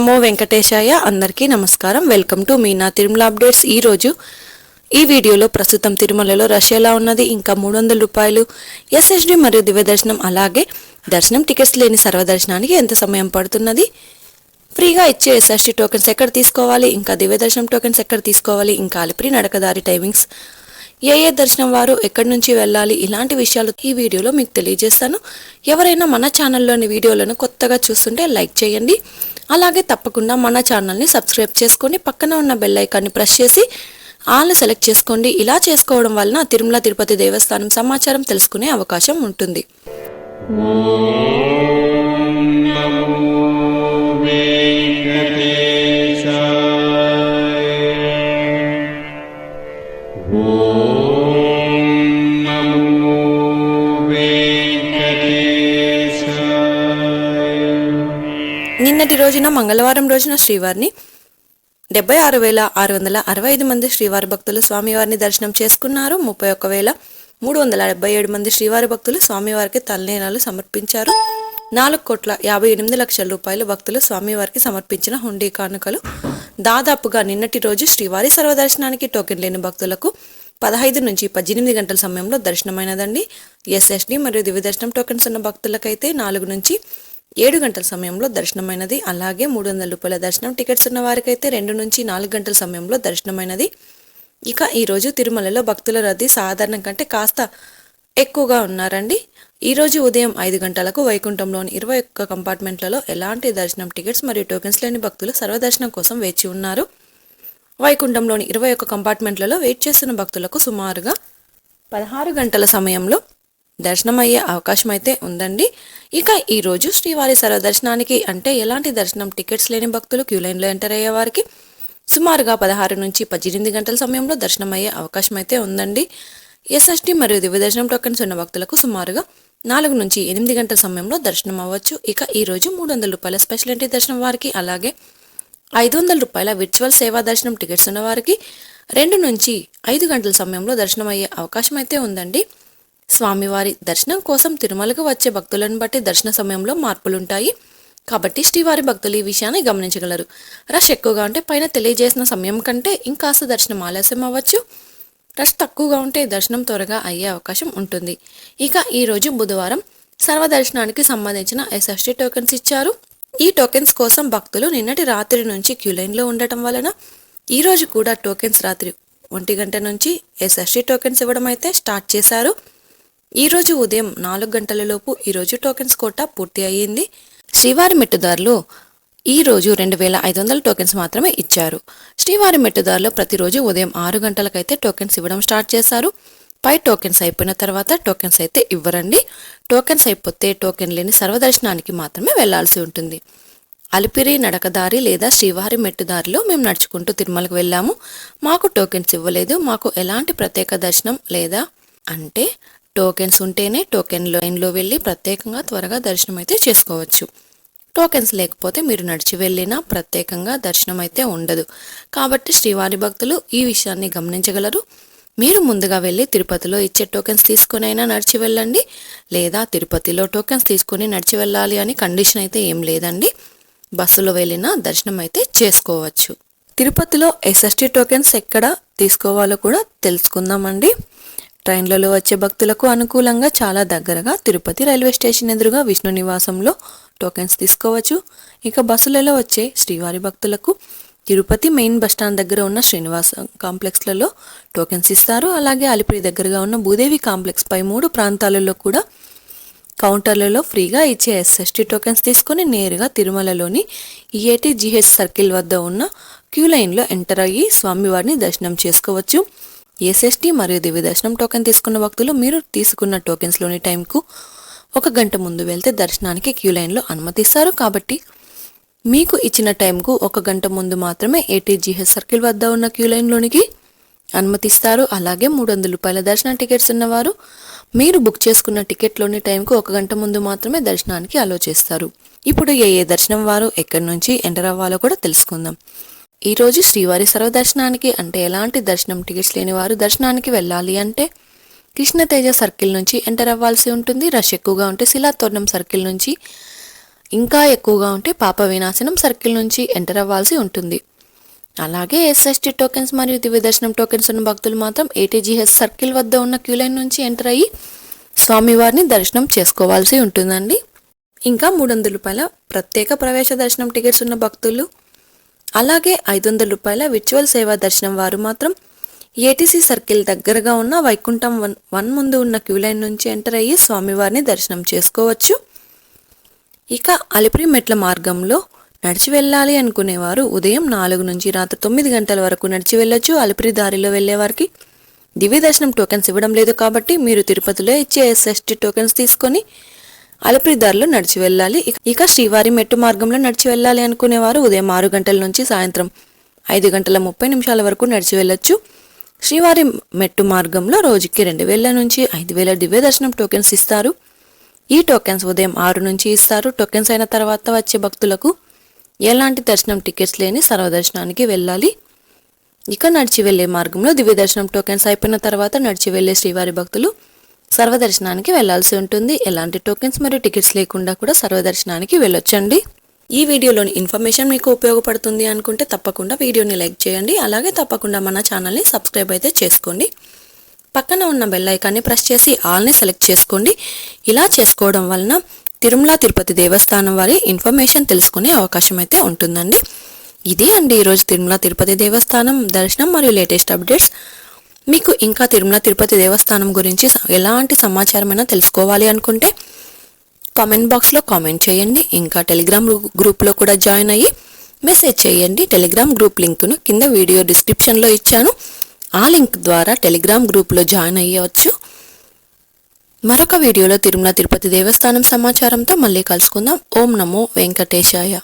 నమో వెంకటేశాయ. అందరికీ నమస్కారం. Welcome to Meena Tirumala updates. ఈరోజు ఈ వీడియోలో ప్రస్తుతం తిరుమలలో రష్ ఎలా ఉన్నది, ఇంకా 300 రూపాయలు ఎస్ఎస్డి మరియు దివ్య దర్శనం, అలాగే దర్శనం టికెట్స్ లేని సర్వదర్శనానికి ఎంత సమయం పడుతున్నది, ఫ్రీగా ఇచ్చే ఎస్ఎస్డి టోకెన్స్ ఎక్కడ తీసుకోవాలి, ఇంకా దివ్య దర్శనం టోకెన్స్ ఎక్కడ తీసుకోవాలి, ఇంకా అలిపిరి నడకదారి టైమింగ్స్, ఏ దర్శనం వారు ఎక్కడి నుంచి వెళ్ళాలి, ఇలాంటి విషయాలు ఈ వీడియోలో మీకు తెలియజేస్తాను. ఎవరైనా మన ఛానల్లోని వీడియోలను కొత్తగా చూస్తుంటే లైక్ చేయండి. అలాగే తప్పకుండా మన ఛానల్ని సబ్స్క్రైబ్ చేసుకొని పక్కన ఉన్న బెల్ ఐకాన్ని ప్రెస్ చేసి ఆల్ సెలెక్ట్ చేసుకోండి. ఇలా చేసుకోవడం వలన తిరుమల తిరుపతి దేవస్థానం సమాచారం తెలుసుకునే అవకాశం ఉంటుంది. నిన్నటి రోజున మంగళవారం రోజున శ్రీవారిని 76,665 మంది శ్రీవారి భక్తులు స్వామివారిని దర్శనం చేసుకున్నారు. 31,377 మంది శ్రీవారి భక్తులు స్వామివారికి తలనీలాలు సమర్పించారు. 4,58,00,000 రూపాయలు భక్తులు స్వామివారికి సమర్పించిన హుండీ కానుకలు. దాదాపుగా నిన్నటి రోజు శ్రీవారి సర్వదర్శనానికి టోకెన్ లేని భక్తులకు 15 నుంచి 18 గంటల సమయంలో దర్శనమైనదండి. ఎస్ఎస్డి మరియు దివ్య దర్శనం టోకెన్స్ ఉన్న భక్తులకైతే 4 నుంచి 7 గంటల సమయంలో దర్శనమైనది. అలాగే 300 రూపాయల దర్శనం టికెట్స్ ఉన్న వారికైతే 2 నుంచి 4 గంటల సమయంలో దర్శనమైనది. ఇక ఈరోజు తిరుమలలో భక్తుల రద్దీ సాధారణం కంటే కాస్త ఎక్కువగా ఉన్నారండి. ఈరోజు ఉదయం 5 గంటలకు వైకుంఠంలోని 21 కంపార్ట్మెంట్లలో ఎలాంటి దర్శనం టికెట్స్ మరియు టోకెన్స్ లేని భక్తులు సర్వదర్శనం కోసం వేచి ఉన్నారు. వైకుంఠంలోని 21 కంపార్ట్మెంట్లలో వెయిట్ చేస్తున్న భక్తులకు సుమారుగా 16 గంటల సమయంలో దర్శనం అయ్యే అవకాశం అయితే ఉందండి. ఇక ఈరోజు శ్రీవారి సర్వదర్శనానికి అంటే ఎలాంటి దర్శనం టికెట్స్ లేని భక్తులు క్యూ లైన్లో ఎంటర్ అయ్యే వారికి సుమారుగా 16 నుంచి 18 గంటల సమయంలో దర్శనం అయ్యే అవకాశం అయితే ఉందండి. ఎస్ఎస్డి మరియు దివ్య దర్శనం టోకెన్స్ ఉన్న భక్తులకు సుమారుగా 4 నుంచి 8 గంటల సమయంలో దర్శనం అవ్వచ్చు. ఇక ఈరోజు 300 రూపాయల స్పెషల్ ఎంట్రీ దర్శనం వారికి, అలాగే 500 రూపాయల విర్చువల్ సేవా దర్శనం టికెట్స్ ఉన్న వారికి 2 నుంచి 5 గంటల సమయంలో దర్శనం అయ్యే అవకాశం అయితే ఉందండి. స్వామివారి దర్శనం కోసం తిరుమలకు వచ్చే భక్తులను బట్టి దర్శన సమయంలో మార్పులుంటాయి. కాబట్టి శ్రీవారి భక్తులు ఈ విషయాన్ని గమనించగలరు. రష్ ఎక్కువగా ఉంటే పైన తెలియజేసిన సమయం కంటే ఇంకాస్త దర్శనం ఆలస్యం అవ్వచ్చు. రష్ తక్కువగా ఉంటే దర్శనం త్వరగా అయ్యే అవకాశం ఉంటుంది. ఇక ఈరోజు బుధవారం సర్వదర్శనానికి సంబంధించిన ఎస్ఎస్డి టోకెన్స్ ఇచ్చారు. ఈ టోకెన్స్ కోసం భక్తులు నిన్నటి రాత్రి నుంచి క్యూ లైన్లో ఉండటం వలన ఈరోజు కూడా టోకెన్స్ రాత్రి 1 గంట నుంచి ఎస్ఎస్డి టోకెన్స్ ఇవ్వడం అయితే స్టార్ట్ చేశారు. ఈరోజు ఉదయం 4 గంటలలోపు ఈరోజు టోకెన్స్ కోటా పూర్తి అయ్యింది. శ్రీవారి మెట్టుదారులు ఈరోజు 2,500 టోకెన్స్ మాత్రమే ఇచ్చారు. శ్రీవారి మెట్టుదారులు ప్రతిరోజు ఉదయం 6 గంటలకైతే టోకెన్స్ ఇవ్వడం స్టార్ట్ చేశారు. పై టోకెన్స్ అయిపోయిన తర్వాత టోకెన్స్ అయితే ఇవ్వరండి. టోకెన్స్ అయిపోతే టోకెన్ లేని సర్వదర్శనానికి మాత్రమే వెళ్లాల్సి ఉంటుంది. అలిపిరి నడకదారి లేదా శ్రీవారి మెట్టుదారిలో మేము నడుచుకుంటూ తిరుమలకు వెళ్ళాము, మాకు టోకెన్స్ ఇవ్వలేదు, మాకు ఎలాంటి ప్రత్యేక దర్శనం లేదా అంటే టోకెన్స్ ఉంటేనే టోకెన్ లైన్లో వెళ్ళి ప్రత్యేకంగా త్వరగా దర్శనం అయితే చేసుకోవచ్చు. టోకెన్స్ లేకపోతే మీరు నడిచి వెళ్ళినా ప్రత్యేకంగా దర్శనం అయితే ఉండదు. కాబట్టి శ్రీవారి భక్తులు ఈ విషయాన్ని గమనించగలరు. మీరు ముందుగా వెళ్ళి తిరుపతిలో ఇచ్చే టోకెన్స్ తీసుకుని అయినా నడిచి వెళ్ళండి, లేదా తిరుపతిలో టోకెన్స్ తీసుకుని నడిచి వెళ్ళాలి అని కండిషన్ అయితే ఏం లేదండి. బస్సులో వెళ్ళినా దర్శనం అయితే చేసుకోవచ్చు. తిరుపతిలో ఎస్ఎస్డి టోకెన్స్ ఎక్కడ తీసుకోవాలో కూడా తెలుసుకుందామండి. ట్రైన్లలో వచ్చే భక్తులకు అనుకూలంగా చాలా దగ్గరగా తిరుపతి రైల్వే స్టేషన్ ఎదురుగా విష్ణు నివాసంలో టోకెన్స్ తీసుకోవచ్చు. ఇక బస్సులలో వచ్చే శ్రీవారి భక్తులకు తిరుపతి మెయిన్ బస్టాండ్ దగ్గర ఉన్న శ్రీనివాస కాంప్లెక్స్లలో టోకెన్స్ ఇస్తారు. అలాగే అలిపిరి దగ్గరగా ఉన్న భూదేవి కాంప్లెక్స్ పై 3 ప్రాంతాలలో కూడా కౌంటర్లలో ఫ్రీగా ఇచ్చే ఎస్ఎస్డి టోకెన్స్ తీసుకుని నేరుగా తిరుమలలోని EATGH సర్కిల్ వద్ద ఉన్న క్యూ లైన్లో ఎంటర్ అయ్యి స్వామివారిని దర్శనం చేసుకోవచ్చు. ఎస్ఎస్డి మరియు దివ్య దర్శనం టోకెన్ తీసుకున్న భక్తులు మీరు తీసుకున్న టోకెన్స్లోని టైంకు 1 గంట ముందు వెళ్తే దర్శనానికి క్యూ లైన్లో అనుమతిస్తారు. కాబట్టి మీకు ఇచ్చిన టైంకు 1 గంట ముందు మాత్రమే ATGH సర్కిల్ వద్ద ఉన్న క్యూ లైన్లోనికి అనుమతిస్తారు. అలాగే 300 రూపాయల దర్శనం టికెట్స్ ఉన్నవారు మీరు బుక్ చేసుకున్న టికెట్లోని టైంకు 1 గంట ముందు మాత్రమే దర్శనానికి అలో చేస్తారు. ఇప్పుడు ఏ దర్శనం వారు ఎక్కడి నుంచి ఎంటర్ అవ్వాలో కూడా తెలుసుకుందాం. ఈరోజు శ్రీవారి సర్వదర్శనానికి అంటే ఎలాంటి దర్శనం టికెట్స్ లేని వారు దర్శనానికి వెళ్ళాలి అంటే కృష్ణతేజ సర్కిల్ నుంచి ఎంటర్ అవ్వాల్సి ఉంటుంది. రష్ ఎక్కువగా ఉంటే శిలాతోరణం సర్కిల్ నుంచి ఇంకా ఎక్కువగా ఉంటే పాప వినాశనం సర్కిల్ నుంచి ఎంటర్ అవ్వాల్సి ఉంటుంది. అలాగే ఎస్ఎస్టీ టోకెన్స్ మరియు దివ్య దర్శనం టోకెన్స్ ఉన్న భక్తులు మాత్రం ఏటీజీఎస్ సర్కిల్ వద్ద ఉన్న క్యూ లైన్ నుంచి ఎంటర్ అయ్యి స్వామివారిని దర్శనం చేసుకోవాల్సి ఉంటుందండి. ఇంకా 300 రూపాయల ప్రత్యేక ప్రవేశ దర్శనం టికెట్స్ ఉన్న భక్తులు, అలాగే 500 రూపాయల విర్చువల్ సేవా దర్శనం వారు మాత్రం ఏటీసీ సర్కిల్ దగ్గరగా ఉన్న వైకుంఠం 1 ముందు ఉన్న క్యూ లైన్ నుంచి ఎంటర్ అయ్యి స్వామివారిని దర్శనం చేసుకోవచ్చు. ఇక అలిపిరి మెట్ల మార్గంలో నడిచి వెళ్ళాలి అనుకునేవారు ఉదయం 4 నుంచి రాత్రి 9 గంటల వరకు నడిచి వెళ్ళొచ్చు. అలిపిరి దారిలో వెళ్లే వారికి దివ్య దర్శనం టోకెన్స్ ఇవ్వడం లేదు కాబట్టి మీరు తిరుపతిలో ఇచ్చే ఎస్ఎస్టీ టోకెన్స్ తీసుకొని అలిపిరి దారిలో నడిచి వెళ్ళాలి. ఇక శ్రీవారి మెట్టు మార్గంలో నడిచి వెళ్ళాలి అనుకునేవారు ఉదయం 6 గంటల నుంచి సాయంత్రం 5:30 వరకు నడిచి వెళ్ళొచ్చు. శ్రీవారి మెట్టు మార్గంలో రోజుకి 2000 నుంచి 5000 దివ్య దర్శనం టోకెన్స్ ఇస్తారు. ఈ టోకెన్స్ ఉదయం 6 నుంచి ఇస్తారు. టోకెన్స్ అయిన తర్వాత వచ్చే భక్తులకు ఎలాంటి దర్శనం టికెట్స్ లేని సర్వదర్శనానికి వెళ్ళాలి. ఇక నడిచి వెళ్లే మార్గంలో దివ్య దర్శనం టోకెన్స్ అయిపోయిన తర్వాత నడిచి వెళ్లే శ్రీవారి భక్తులు సర్వదర్శనానికి వెళ్లాల్సి ఉంటుంది. ఎలాంటి టోకెన్స్ మరియు టికెట్స్ లేకుండా కూడా సర్వదర్శనానికి వెళ్ళొచ్చండి. ఈ వీడియోలోని ఇన్ఫర్మేషన్ మీకు ఉపయోగపడుతుంది అనుకుంటే తప్పకుండా వీడియోని లైక్ చేయండి. అలాగే తప్పకుండా మన ఛానల్ని సబ్స్క్రైబ్ అయితే చేసుకోండి. పక్కన ఉన్న బెల్ ఐకాన్ని ప్రెస్ చేసి ఆల్ని సెలెక్ట్ చేసుకోండి. ఇలా చేసుకోవడం వలన తిరుమల తిరుపతి దేవస్థానం వారి ఇన్ఫర్మేషన్ తెలుసుకునే అవకాశం అయితే ఉంటుందండి. ఇదే అండి ఈరోజు తిరుమల తిరుపతి దేవస్థానం దర్శనం మరియు లేటెస్ట్ అప్డేట్స్. మీకు ఇంకా తిరుమల తిరుపతి దేవస్థానం గురించి ఎలాంటి సమాచారమైనా తెలుసుకోవాలి అనుకుంటే కామెంట్ బాక్స్లో కామెంట్ చేయండి. ఇంకా టెలిగ్రామ్ గ్రూప్లో కూడా జాయిన్ అయ్యి మెసేజ్ చేయండి. టెలిగ్రామ్ గ్రూప్ లింక్ను కింద వీడియో డిస్క్రిప్షన్లో ఇచ్చాను. ఆ లింక్ ద్వారా టెలిగ్రామ్ గ్రూప్లో జాయిన్ అయ్యవచ్చు. మరొక వీడియోలో తిరుమల తిరుపతి దేవస్థానం సమాచారంతో మళ్ళీ కలుసుకుందాం. ఓం నమో వెంకటేశాయ.